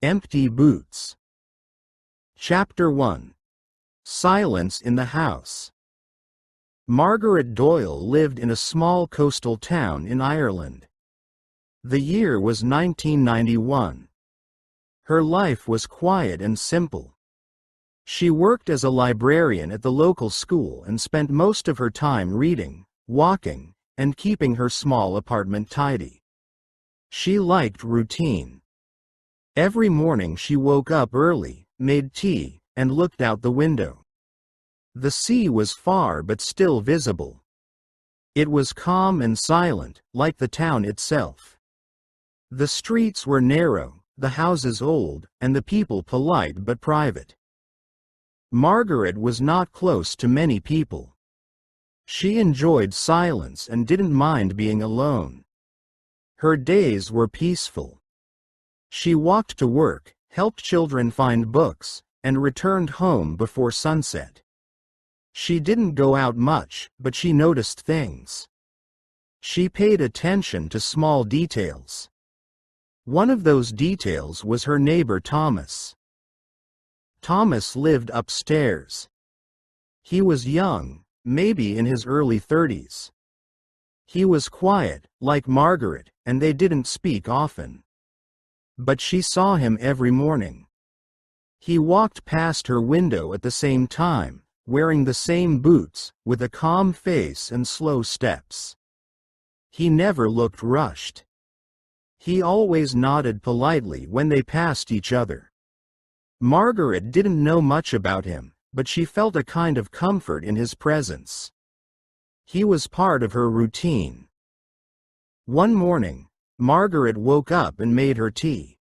Empty Boots. Chapter 1. Silence in the House. Margaret Doyle lived in a small coastal town in Ireland. The year was 1991. Her life was quiet and simple. She worked as a librarian at the local school and spent most of her time reading, walking, and keeping her small apartment tidy. She liked routine. Every morning she woke up early, made tea, and looked out the window. The sea was far but still visible. It was calm and silent, like the town itself. The streets were narrow, the houses old, and the people polite but private. Margaret was not close to many people. She enjoyed silence and didn't mind being alone. Her days were peaceful. She walked to work, helped children find books, and returned home before sunset. She didn't go out much, but she noticed things. She paid attention to small details. One of those details was her neighbor Thomas. Thomas lived upstairs. He was young, maybe in his early 30s. He was quiet, like Margaret, and they didn't speak often. But she saw him every morning. He walked past her window at the same time, wearing the same boots, with a calm face and slow steps. He never looked rushed. He always nodded politely when they passed each other. Margaret didn't know much about him, but she felt a kind of comfort in his presence. He was part of her routine. One morning, Margaret woke up and made her tea.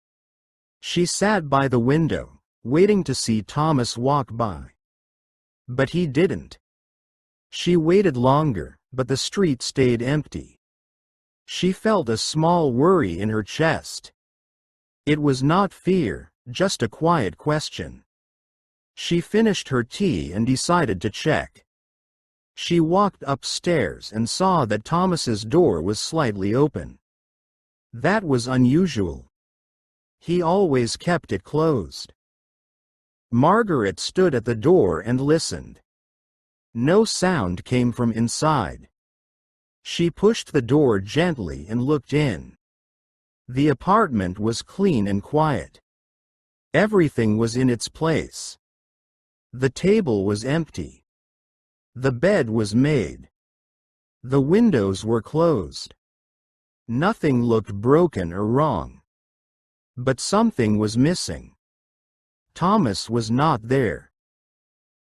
She sat by the window, waiting to see Thomas walk by. But he didn't. She waited longer, but the street stayed empty. She felt a small worry in her chest. It was not fear, just a quiet question. She finished her tea and decided to check. She walked upstairs and saw that Thomas's door was slightly open. That was unusual. He always kept it closed. Margaret stood at the door and listened. No sound came from inside. She pushed the door gently and looked in. The apartment was clean and quiet. Everything was in its place. The table was empty. The bed was made. The windows were closed. Nothing looked broken or wrong. But something was missing. Thomas was not there.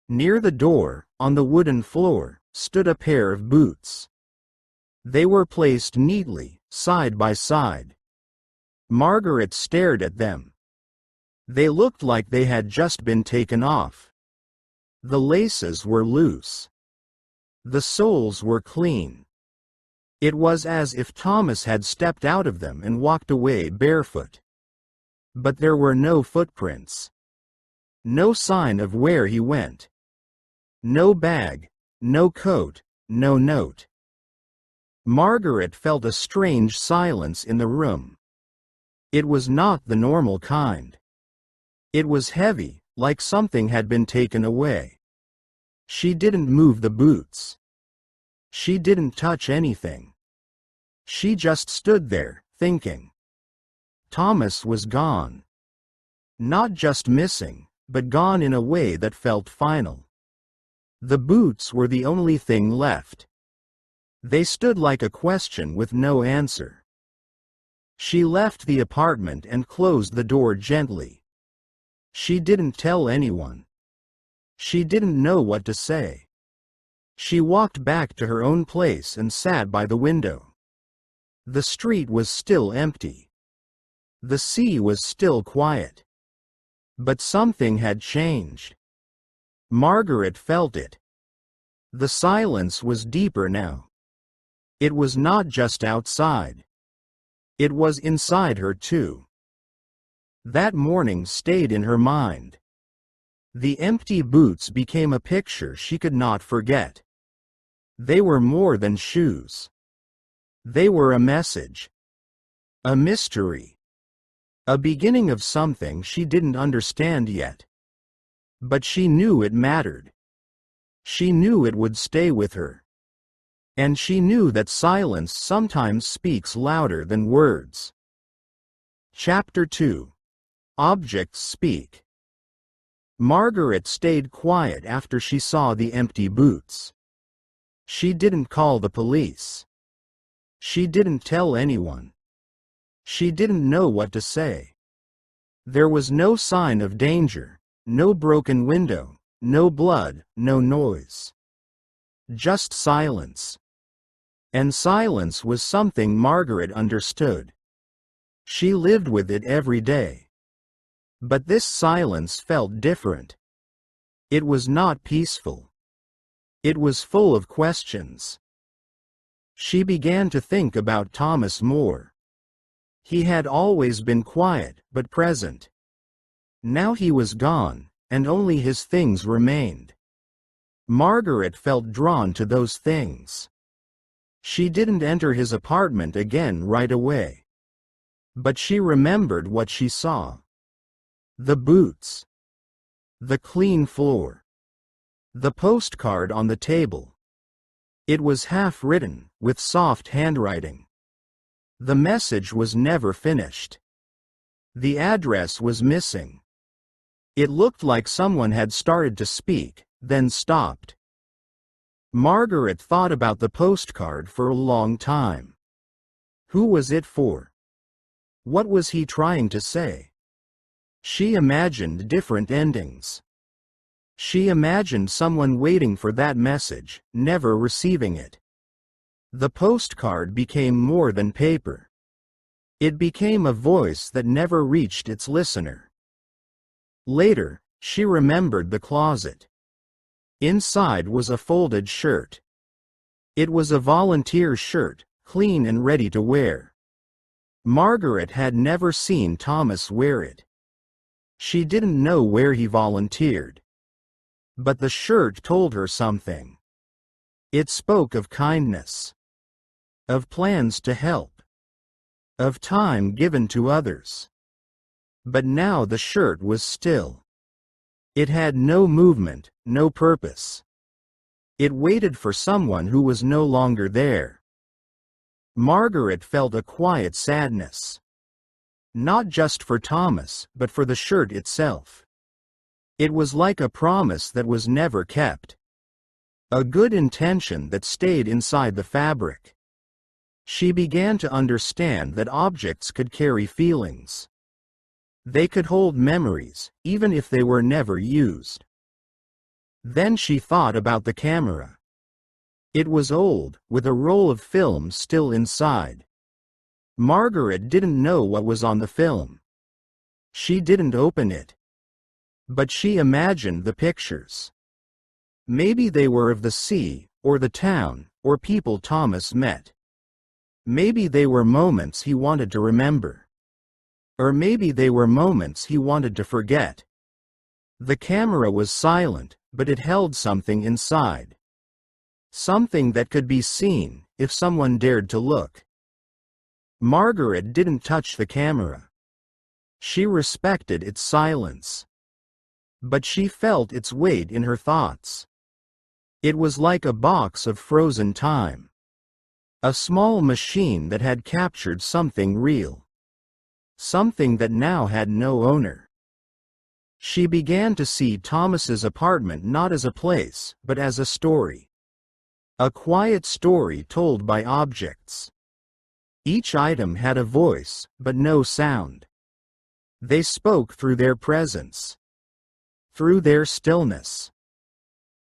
Near the door, on the wooden floor, stood a pair of boots. They were placed neatly, side by side. Margaret stared at them. They looked like they had just been taken off. The laces were loose. The soles were clean. It was as if Thomas had stepped out of them and walked away barefoot. But there were no footprints. No sign of where he went. No bag, no coat, no note. Margaret felt a strange silence in the room. It was not the normal kind. It was heavy, like something had been taken away. She didn't move the boots. She didn't touch anything. She just stood there, thinking. Thomas was gone. Not just missing, but gone in a way that felt final. The boots were the only thing left. They stood like a question with no answer. She left the apartment and closed the door gently. She didn't tell anyone. She didn't know what to say. She walked back to her own place and sat by the window. The street was still empty. The sea was still quiet. But something had changed. Margaret felt it. The silence was deeper now. It was not just outside. It was inside her too. That morning stayed in her mind. The empty boots became a picture she could not forget. They were more than shoes. They were a message. A mystery. A beginning of something she didn't understand yet. But she knew it mattered. She knew it would stay with her. And she knew that silence sometimes speaks louder than words. Chapter 2. Objects Speak. Margaret stayed quiet after she saw the empty boots. She didn't call the police. She didn't tell anyone. She didn't know what to say. There was no sign of danger, no broken window, no blood, no noise. Just silence. And silence was something Margaret understood. She lived with it every day. But this silence felt different. It was not peaceful. It was full of questions. She began to think about Thomas more. He had always been quiet but present. Now he was gone, and only his things remained. Margaret felt drawn to those things. She didn't enter his apartment again right away. But she remembered what she saw. The boots. The clean floor. The postcard on the table. It was half-written, with soft handwriting. The message was never finished. The address was missing. It looked like someone had started to speak, then stopped. Margaret thought about the postcard for a long time. Who was it for? What was he trying to say? She imagined different endings. She imagined someone waiting for that message, never receiving it. The postcard became more than paper. It became a voice that never reached its listener. Later, she remembered the closet. Inside was a folded shirt. It was a volunteer shirt, clean and ready to wear. Margaret had never seen Thomas wear it. She didn't know where he volunteered. But the shirt told her something. It spoke of kindness. Of plans to help. Of time given to others. But now the shirt was still. It had no movement, no purpose. It waited for someone who was no longer there. Margaret felt a quiet sadness. Not just for Thomas, but for the shirt itself. It was like a promise that was never kept. A good intention that stayed inside the fabric. She began to understand that objects could carry feelings. They could hold memories, even if they were never used. Then she thought about the camera. It was old, with a roll of film still inside. Margaret didn't know what was on the film. She didn't open it. But she imagined the pictures. Maybe they were of the sea, or the town, or people Thomas met. Maybe they were moments he wanted to remember. Or maybe they were moments he wanted to forget. The camera was silent, but it held something inside. Something that could be seen, if someone dared to look. Margaret didn't touch the camera. She respected its silence. But she felt its weight in her thoughts. It was like a box of frozen time. A small machine that had captured something real. Something that now had no owner. She began to see Thomas's apartment not as a place, but as a story. A quiet story told by objects. Each item had a voice, but no sound. They spoke through their presence. Through their stillness.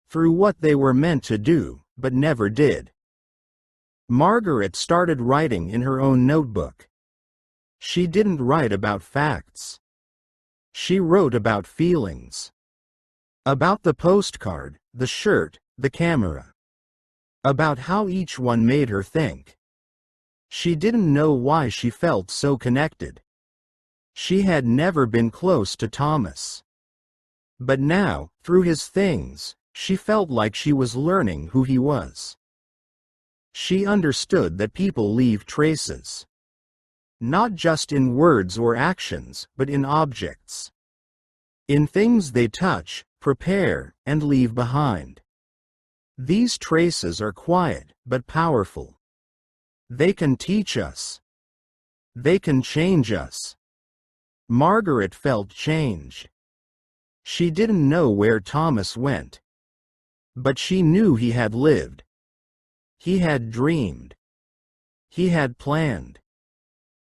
Through what they were meant to do, but never did. Margaret started writing in her own notebook. She didn't write about facts. She wrote about feelings. About the postcard, the shirt, the camera. About how each one made her think. She didn't know why she felt so connected. She had never been close to Thomas. But now, through his things, she felt like she was learning who he was. She understood that people leave traces. not just in words or actions, but in objects. In things they touch, prepare, and leave behind. These traces are quiet, but powerful. They can teach us. They can change us. Margaret felt change. She didn't know where Thomas went. But she knew he had lived. He had dreamed. He had planned.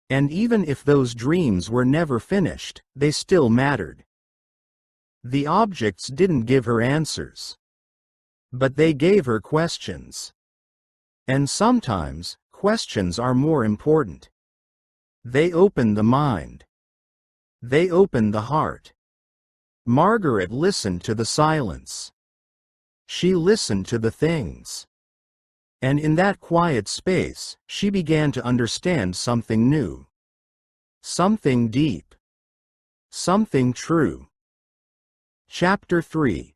And even if those dreams were never finished, they still mattered. The objects didn't give her answers. But they gave her questions. And sometimes, questions are more important. They open the mind. They open the heart. Margaret listened to the silence. She listened to the things. And in that quiet space, she began to understand something new. Something deep. Something true. Chapter 3.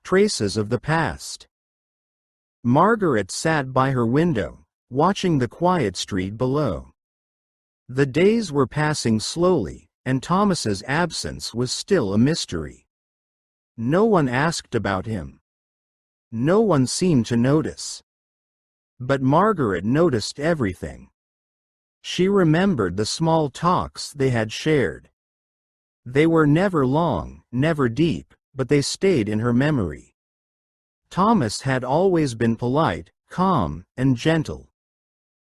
Traces of the Past. Margaret sat by her window, watching the quiet street below. The days were passing slowly, and Thomas's absence was still a mystery. No one asked about him. No one seemed to notice. But Margaret noticed everything. She remembered the small talks they had shared. They were never long, never deep, but they stayed in her memory. Thomas had always been polite, calm, and gentle.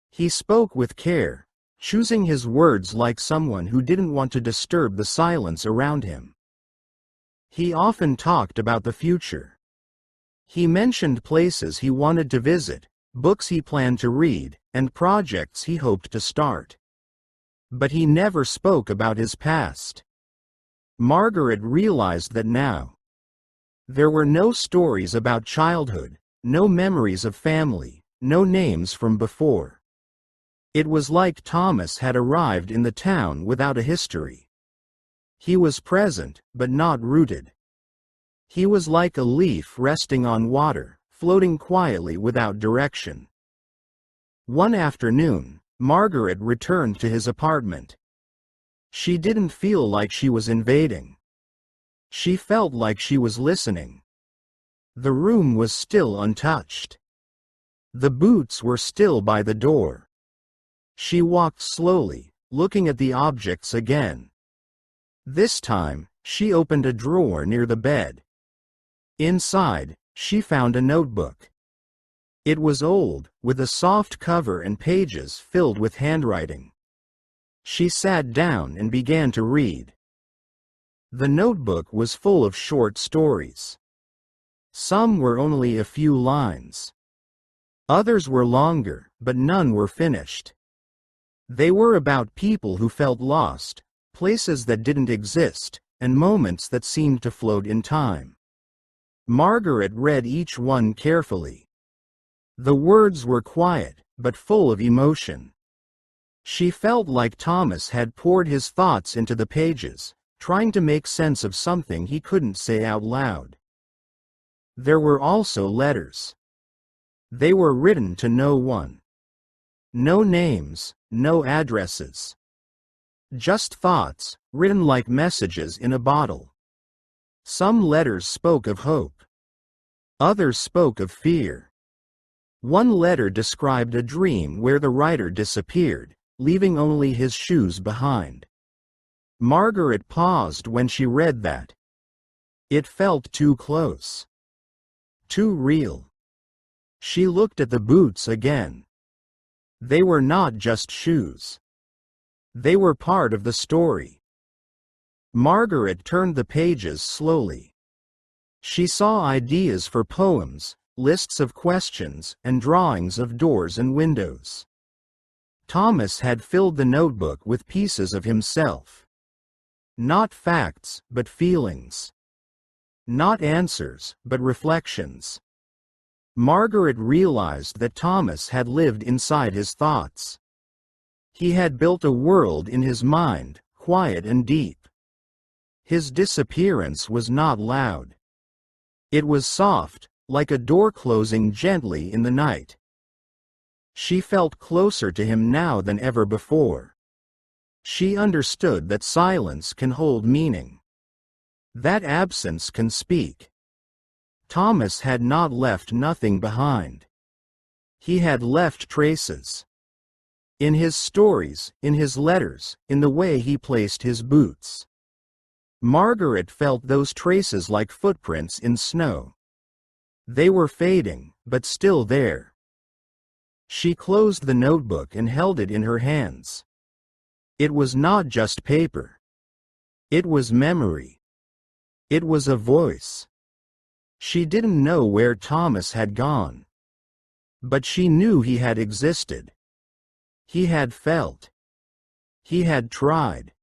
He spoke with care, choosing his words like someone who didn't want to disturb the silence around him. He often talked about the future. He mentioned places he wanted to visit, books he planned to read, and projects he hoped to start. But he never spoke about his past. Margaret realized that now. There were no stories about childhood, no memories of family, no names from before. It was like Thomas had arrived in the town without a history. He was present, but not rooted. He was like a leaf resting on water, floating quietly without direction. One afternoon, Margaret returned to his apartment. She didn't feel like she was invading. She felt like she was listening. The room was still untouched. The boots were still by the door. She walked slowly, looking at the objects again. This time, she opened a drawer near the bed. Inside, she found a notebook. It was old, with a soft cover and pages filled with handwriting. She sat down and began to read. The notebook was full of short stories. Some were only a few lines. Others were longer, but none were finished. They were about people who felt lost, places that didn't exist, and moments that seemed to float in time. Margaret read each one carefully. The words were quiet, but full of emotion. She felt like Thomas had poured his thoughts into the pages, trying to make sense of something he couldn't say out loud. There were also letters. They were written to no one. No names, no addresses. Just thoughts, written like messages in a bottle. Some letters spoke of hope. Others spoke of fear. One letter described a dream where the writer disappeared, leaving only his shoes behind. Margaret paused when she read that. It felt too close. Too real. She looked at the boots again. They were not just shoes. They were part of the story. Margaret turned the pages slowly. She saw ideas for poems, lists of questions, and drawings of doors and windows. Thomas had filled the notebook with pieces of himself. Not facts, but feelings. Not answers, but reflections. Margaret realized that Thomas had lived inside his thoughts. He had built a world in his mind, quiet and deep. His disappearance was not loud. It was soft, like a door closing gently in the night. She felt closer to him now than ever before. She understood that silence can hold meaning. That absence can speak. Thomas had not left nothing behind. He had left traces. In his stories, in his letters, in the way he placed his boots. Margaret felt those traces like footprints in snow. They were fading, but still there. She closed the notebook and held it in her hands. It was not just paper. It was memory. It was a voice. She didn't know where Thomas had gone. But she knew he had existed. He had felt. He had tried.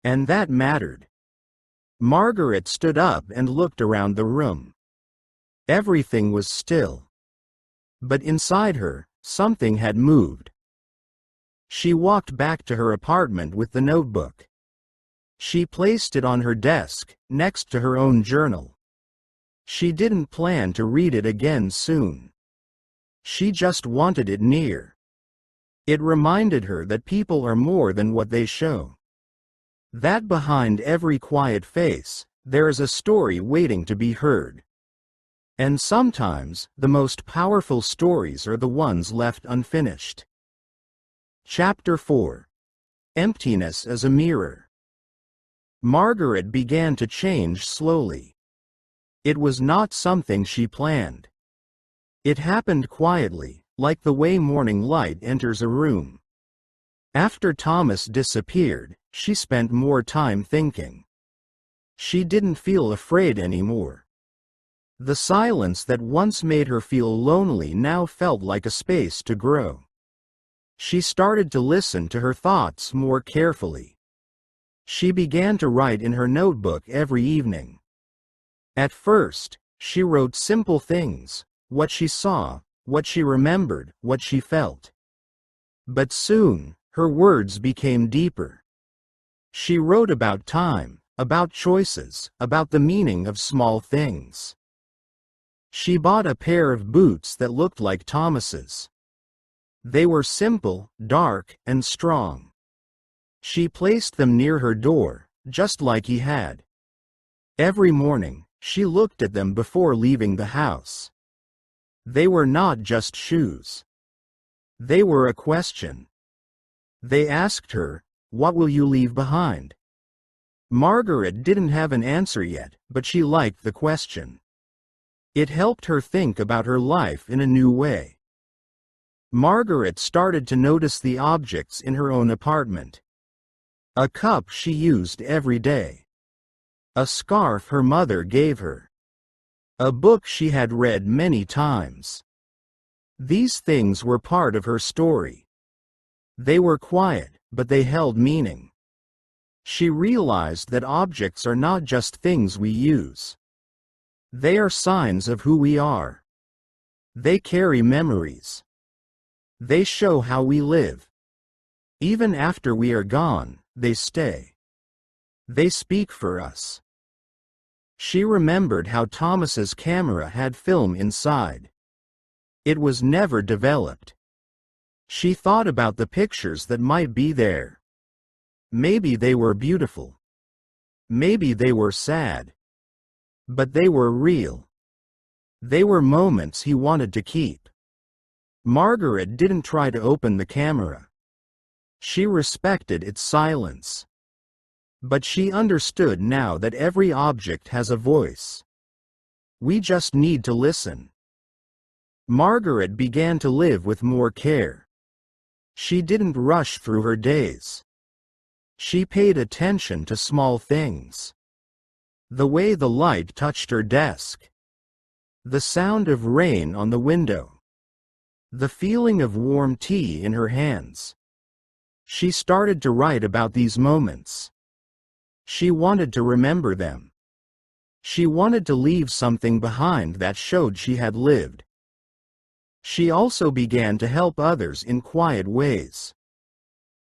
And that mattered. Margaret stood up and looked around the room. Everything was still. But inside her, something had moved. She walked back to her apartment with the notebook. She placed it on her desk, next to her own journal. She didn't plan to read it again soon. She just wanted it near. It reminded her that people are more than what they show. That behind every quiet face, there is a story waiting to be heard. And sometimes, the most powerful stories are the ones left unfinished. Chapter 4. Emptiness as a Mirror. Margaret began to change slowly. It was not something she planned. It happened quietly, like the way morning light enters a room. After Thomas disappeared, she spent more time thinking. She didn't feel afraid anymore. The silence that once made her feel lonely now felt like a space to grow. She started to listen to her thoughts more carefully. She began to write in her notebook every evening. At first, she wrote simple things, what she saw, what she remembered, what she felt. But soon, her words became deeper. She wrote about time, about choices, about the meaning of small things. She bought a pair of boots that looked like Thomas's. They were simple, dark, and strong. She placed them near her door, just like he had. Every morning, she looked at them before leaving the house. They were not just shoes. They were a question. They asked her, "What will you leave behind?" Margaret didn't have an answer yet, but she liked the question. It helped her think about her life in a new way. Margaret started to notice the objects in her own apartment. A cup she used every day. A scarf her mother gave her. A book she had read many times. These things were part of her story. They were quiet, but they held meaning. She realized that objects are not just things we use. They are signs of who we are. They carry memories. They show how we live. Even after we are gone, they stay. They speak for us. She remembered how Thomas's camera had film inside. It was never developed. She thought about the pictures that might be there. Maybe they were beautiful. Maybe they were sad. But they were real. They were moments he wanted to keep. Margaret didn't try to open the camera. She respected its silence. But she understood now that every object has a voice. We just need to listen. Margaret began to live with more care. She didn't rush through her days. She paid attention to small things. The way the light touched her desk. The sound of rain on the window. The feeling of warm tea in her hands. She started to write about these moments. She wanted to remember them. She wanted to leave something behind that showed she had lived. She also began to help others in quiet ways.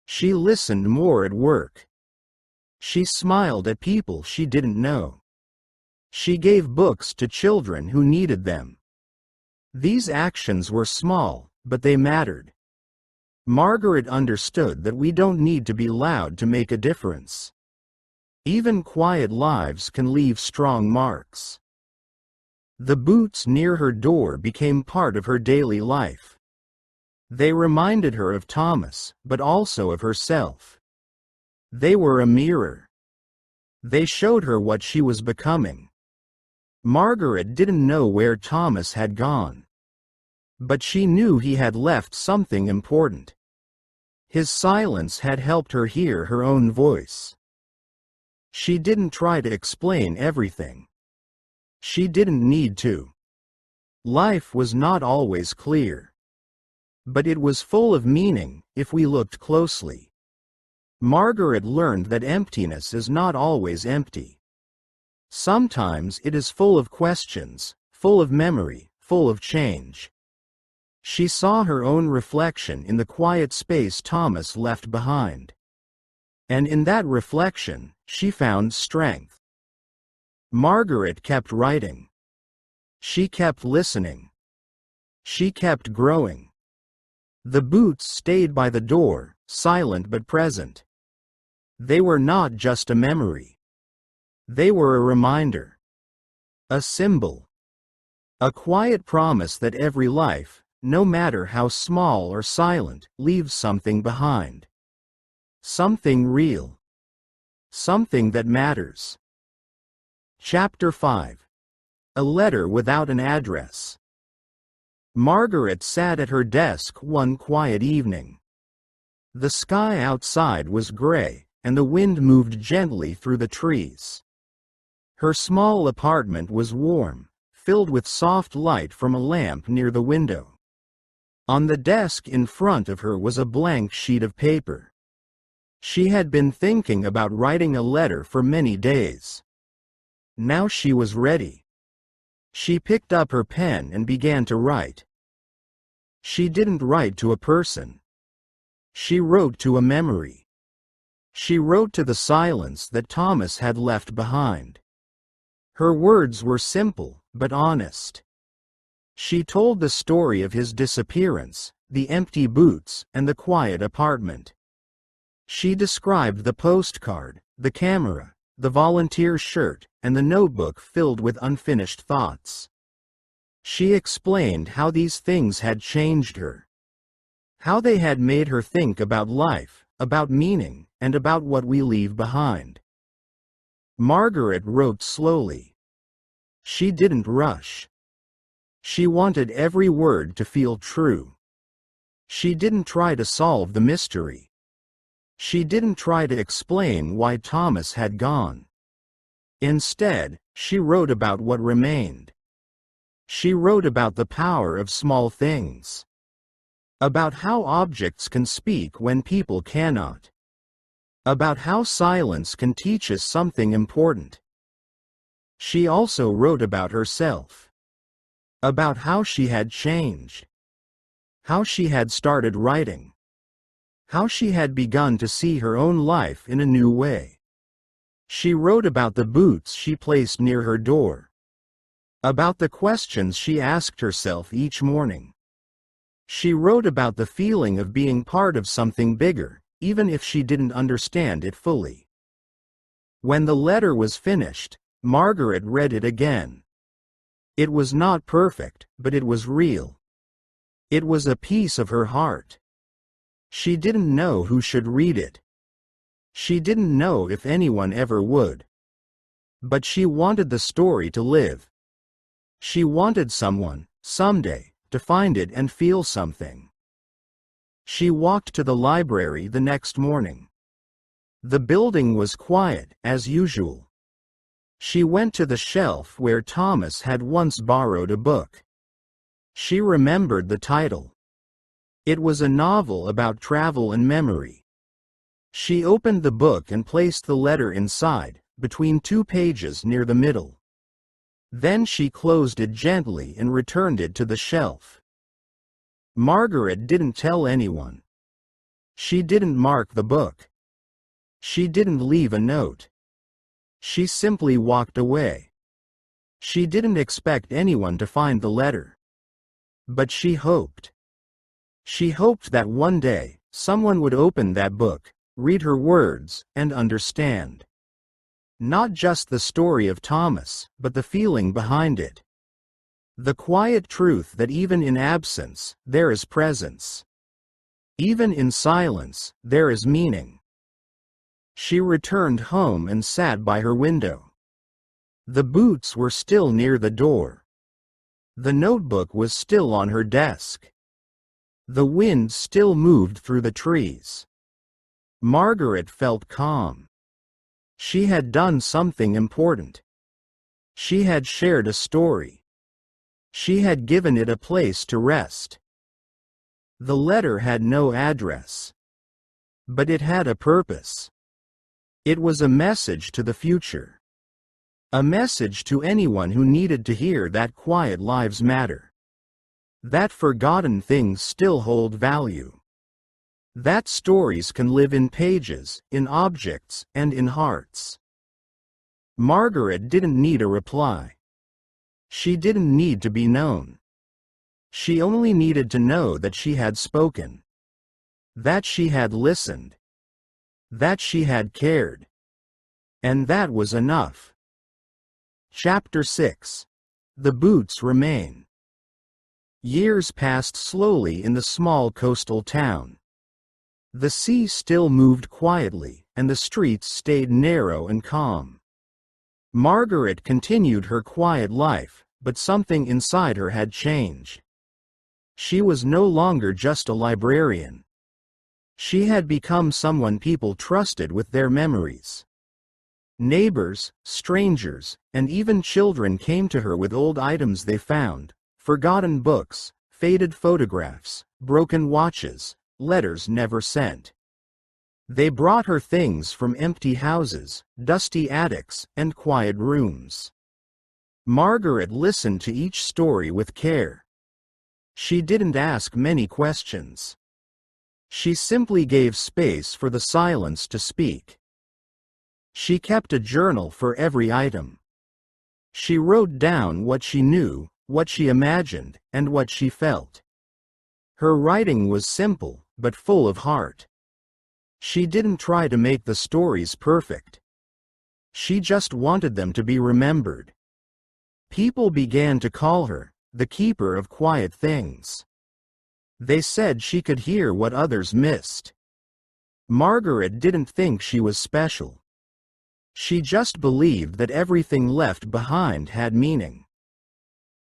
She listened more at work. She smiled at people she didn't know. She gave books to children who needed them. These actions were small, but they mattered. Margaret understood that we don't need to be loud to make a difference. Even quiet lives can leave strong marks. The boots near her door became part of her daily life. They reminded her of Thomas, but also of herself. They were a mirror. They showed her what she was becoming. Margaret didn't know where Thomas had gone. But she knew he had left something important. His silence had helped her hear her own voice. She didn't try to explain everything. She didn't need to. Life was not always clear. But it was full of meaning, if we looked closely. Margaret learned that emptiness is not always empty. Sometimes it is full of questions, full of memory, full of change. She saw her own reflection in the quiet space Thomas left behind. And in that reflection, she found strength. Margaret kept writing. She kept listening. She kept growing. The boots stayed by the door, silent but present. They were not just a memory. They were a reminder. A symbol. A quiet promise that every life, no matter how small or silent, leaves something behind. Something real. Something that matters. Chapter 5. A letter without an address. Margaret sat at her desk one quiet evening. The sky outside was gray, and the wind moved gently through the trees. Her small apartment was warm, filled with soft light from a lamp near the window. On the desk in front of her was a blank sheet of paper. She had been thinking about writing a letter for many days. Now she was ready. She picked up her pen and began to write. She didn't write to a person. She wrote to a memory. She wrote to the silence that Thomas had left behind. Her words were simple, but honest. She told the story of his disappearance, the empty boots, and the quiet apartment. She described the postcard, the camera, the volunteer shirt, and the notebook filled with unfinished thoughts. She explained how these things had changed her. How they had made her think about life, about meaning, and about what we leave behind. Margaret wrote slowly. She didn't rush. She wanted every word to feel true. She didn't try to solve the mystery. She didn't try to explain why Thomas had gone. Instead, she wrote about what remained. She wrote about the power of small things. About how objects can speak when people cannot. About how silence can teach us something important. She also wrote about herself. About how she had changed. How she had started writing. How she had begun to see her own life in a new way. She wrote about the boots she placed near her door. About the questions she asked herself each morning. She wrote about the feeling of being part of something bigger, even if she didn't understand it fully. When the letter was finished, Margaret read it again. It was not perfect, but it was real. It was a piece of her heart. She didn't know who should read it. She didn't know if anyone ever would. But she wanted the story to live. She wanted someone, someday, to find it and feel something. She walked to the library the next morning. The building was quiet, as usual. She went to the shelf where Thomas had once borrowed a book. She remembered the title. It was a novel about travel and memory. She opened the book and placed the letter inside, between two pages near the middle. Then she closed it gently and returned it to the shelf. Margaret didn't tell anyone. She didn't mark the book. She didn't leave a note. She simply walked away. She didn't expect anyone to find the letter. But she hoped. She hoped that one day, someone would open that book, read her words, and understand. Not just the story of Thomas, but the feeling behind it. The quiet truth that even in absence, there is presence. Even in silence, there is meaning. She returned home and sat by her window. The boots were still near the door. The notebook was still on her desk. The wind still moved through the trees. Margaret felt calm. She had done something important. She had shared a story. She had given it a place to rest. The letter had no address. But it had a purpose. It was a message to the future. A message to anyone who needed to hear that quiet lives matter. That forgotten things still hold value. That stories can live in pages, in objects, and in hearts. Margaret didn't need a reply. She didn't need to be known. She only needed to know that she had spoken. That she had listened. That she had cared. And that was enough. Chapter 6. The Boots Remain. Years passed slowly in the small coastal town. The sea still moved quietly, and the streets stayed narrow and calm. Margaret continued her quiet life, but something inside her had changed. She was no longer just a librarian. She had become someone people trusted with their memories. Neighbors, strangers, and even children came to her with old items they found, forgotten books, faded photographs, broken watches, letters never sent. They brought her things from empty houses, dusty attics, and quiet rooms. Margaret listened to each story with care. She didn't ask many questions. She simply gave space for the silence to speak. She kept a journal for every item. She wrote down what she knew, what she imagined, and what she felt. Her writing was simple, but full of heart. She didn't try to make the stories perfect. She just wanted them to be remembered. People began to call her the keeper of quiet things. They said she could hear what others missed. Margaret didn't think she was special. She just believed that everything left behind had meaning.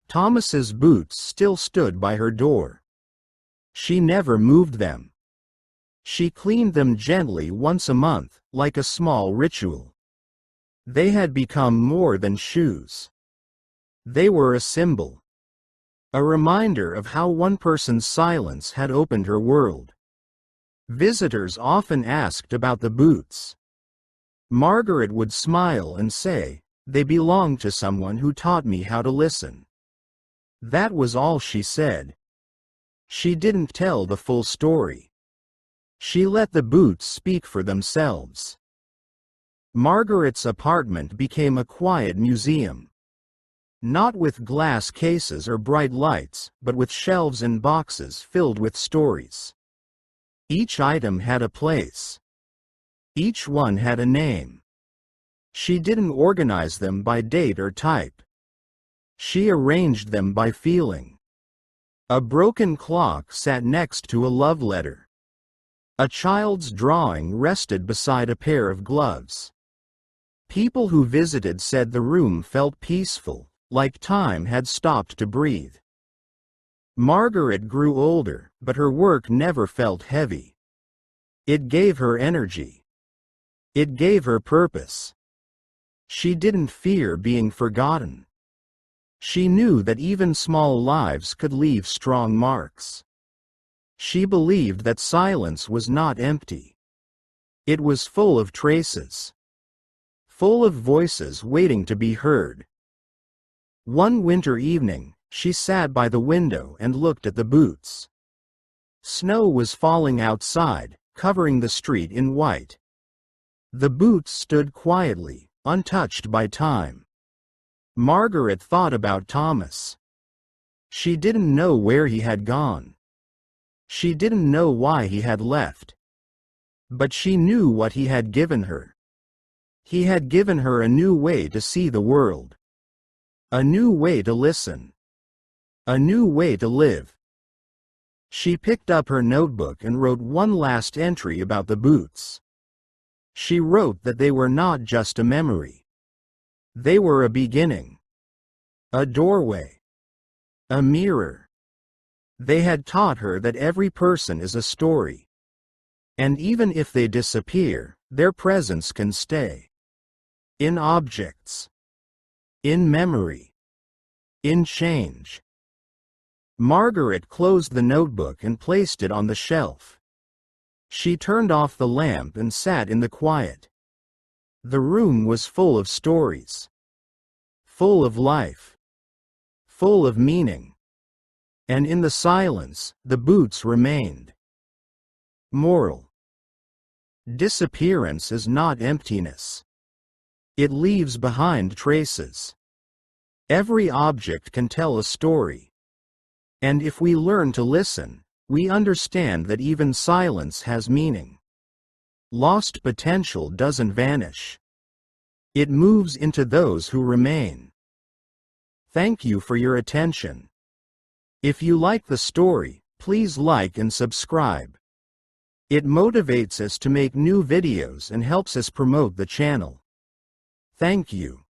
Thomas's boots still stood by her door. She never moved them. She cleaned them gently once a month, like a small ritual. They had become more than shoes. They were a symbol. A reminder of how one person's silence had opened her world. Visitors often asked about the boots. Margaret would smile and say, "They belong to someone who taught me how to listen." That was all she said. She didn't tell the full story. She let the boots speak for themselves. Margaret's apartment became a quiet museum. Not with glass cases or bright lights, but with shelves and boxes filled with stories. Each item had a place. Each one had a name. She didn't organize them by date or type. She arranged them by feeling. A broken clock sat next to a love letter. A child's drawing rested beside a pair of gloves. People who visited said the room felt peaceful, like time had stopped to breathe. Margaret grew older, but her work never felt heavy. It gave her energy. It gave her purpose. She didn't fear being forgotten. She knew that even small lives could leave strong marks. She believed that silence was not empty. It was full of traces. Full of voices waiting to be heard. One winter evening, she sat by the window and looked at the boots. Snow was falling outside, covering the street in white. The boots stood quietly, untouched by time. Margaret thought about Thomas. She didn't know where he had gone. She didn't know why he had left. But she knew what he had given her. He had given her a new way to see the world. A new way to listen. A new way to live. She picked up her notebook and wrote one last entry about the boots. She wrote that they were not just a memory. They were a beginning. A doorway. A mirror. They had taught her that every person is a story. And even if they disappear, their presence can stay. In objects. In memory. In change. Margaret closed the notebook and placed it on the shelf. She turned off the lamp and sat in the quiet. The room was full of stories. Full of life. Full of meaning. And in the silence, the boots remained. Moral. Disappearance is not emptiness. It leaves behind traces. Every object can tell a story. And if we learn to listen, we understand that even silence has meaning. Lost potential doesn't vanish. It moves into those who remain. Thank you for your attention. If you like the story, please like and subscribe. It motivates us to make new videos and helps us promote the channel. Thank you.